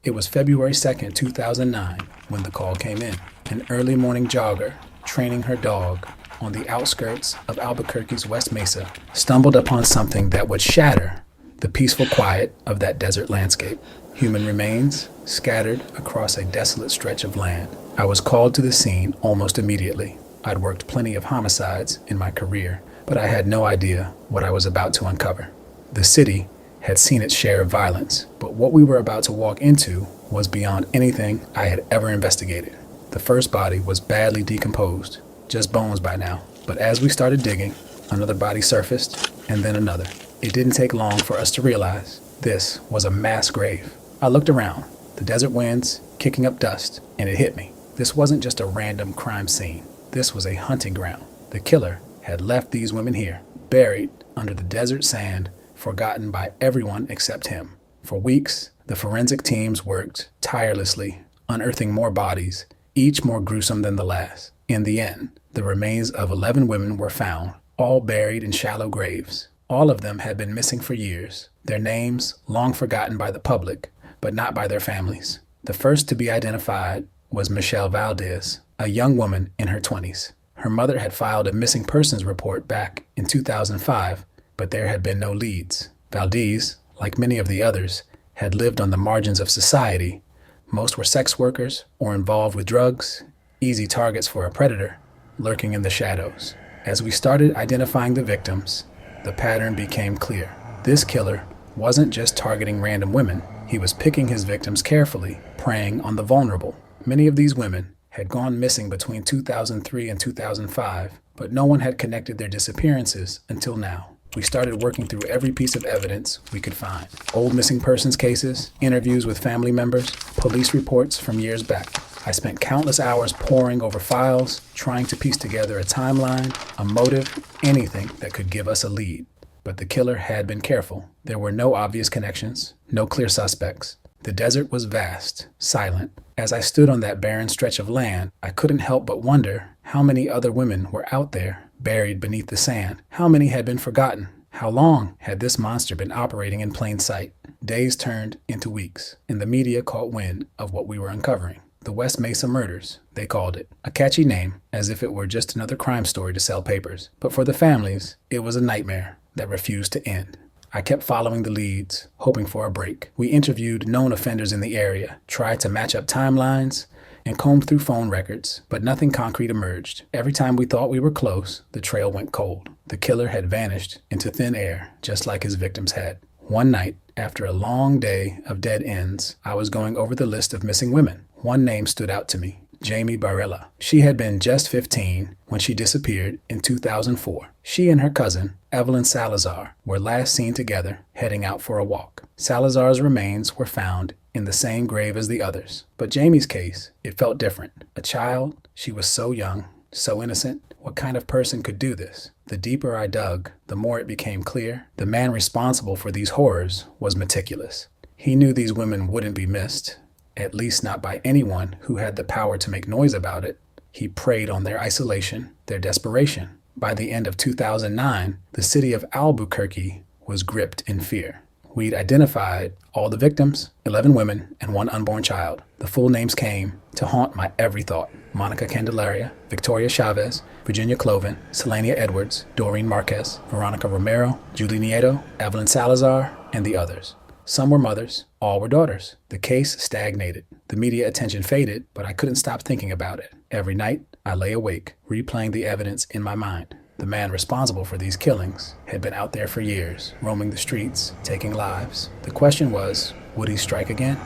It was February 2nd, 2009, when the call came in. An early morning jogger, training her dog on the outskirts of Albuquerque's West Mesa, stumbled upon something that would shatter the peaceful quiet of that desert landscape. Human remains scattered across a desolate stretch of land. I was called to the scene almost immediately. I'd worked plenty of homicides in my career, but I had no idea what I was about to uncover. The city had seen its share of violence, but what we were about to walk into was beyond anything I had ever investigated. The first body was badly decomposed, just bones by now. But as we started digging, another body surfaced, and then another. It didn't take long for us to realize this was a mass grave. I looked around, the desert winds kicking up dust, and it hit me. This wasn't just a random crime scene. This was a hunting ground. The killer had left these women here, buried under the desert sand, forgotten by everyone except him. For weeks, the forensic teams worked tirelessly, unearthing more bodies, each more gruesome than the last. In the end, the remains of 11 women were found, all buried in shallow graves. All of them had been missing for years, their names long forgotten by the public, but not by their families. The first to be identified was Michelle Valdez, a young woman in her 20s. Her mother had filed a missing persons report back in 2005, but there had been no leads. Valdez, like many of the others, had lived on the margins of society. Most were sex workers or involved with drugs, easy targets for a predator, lurking in the shadows. As we started identifying the victims, the pattern became clear. This killer wasn't just targeting random women. He was picking his victims carefully, preying on the vulnerable. Many of these women had gone missing between 2003 and 2005, but no one had connected their disappearances until now. We started working through every piece of evidence we could find. Old missing persons cases, interviews with family members, police reports from years back. I spent countless hours poring over files, trying to piece together a timeline, a motive, anything that could give us a lead. But the killer had been careful. There were no obvious connections, no clear suspects. The desert was vast, silent. As I stood on that barren stretch of land, I couldn't help but wonder how many other women were out there, buried beneath the sand. How many had been forgotten? How long had this monster been operating in plain sight? Days turned into weeks, and the media caught wind of what we were uncovering. The West Mesa Murders, they called it. A catchy name, as if it were just another crime story to sell papers. But for the families, it was a nightmare that refused to end. I kept following the leads, hoping for a break. We interviewed known offenders in the area, tried to match up timelines, and combed through phone records, but nothing concrete emerged. Every time we thought we were close, the trail went cold. The killer had vanished into thin air, just like his victims had. One night, after a long day of dead ends, I was going over the list of missing women. One name stood out to me, Jamie Barella. She had been just 15 when she disappeared in 2004. She and her cousin, Evelyn Salazar, were last seen together heading out for a walk. Salazar's remains were found in the same grave as the others. But Jamie's case, it felt different. A child, she was so young, so innocent. What kind of person could do this? The deeper I dug, the more it became clear. The man responsible for these horrors was meticulous. He knew these women wouldn't be missed, at least not by anyone who had the power to make noise about it. He preyed on their isolation, their desperation. By the end of 2009, the city of Albuquerque was gripped in fear. We'd identified all the victims, 11 women and one unborn child. The full names came to haunt my every thought. Monica Candelaria, Victoria Chavez, Virginia Cloven, Selenia Edwards, Doreen Marquez, Veronica Romero, Julie Nieto, Evelyn Salazar, and the others. Some were mothers, all were daughters. The case stagnated. The media attention faded, but I couldn't stop thinking about it. Every night, I lay awake, replaying the evidence in my mind. The man responsible for these killings had been out there for years, roaming the streets, taking lives. The question was, would he strike again?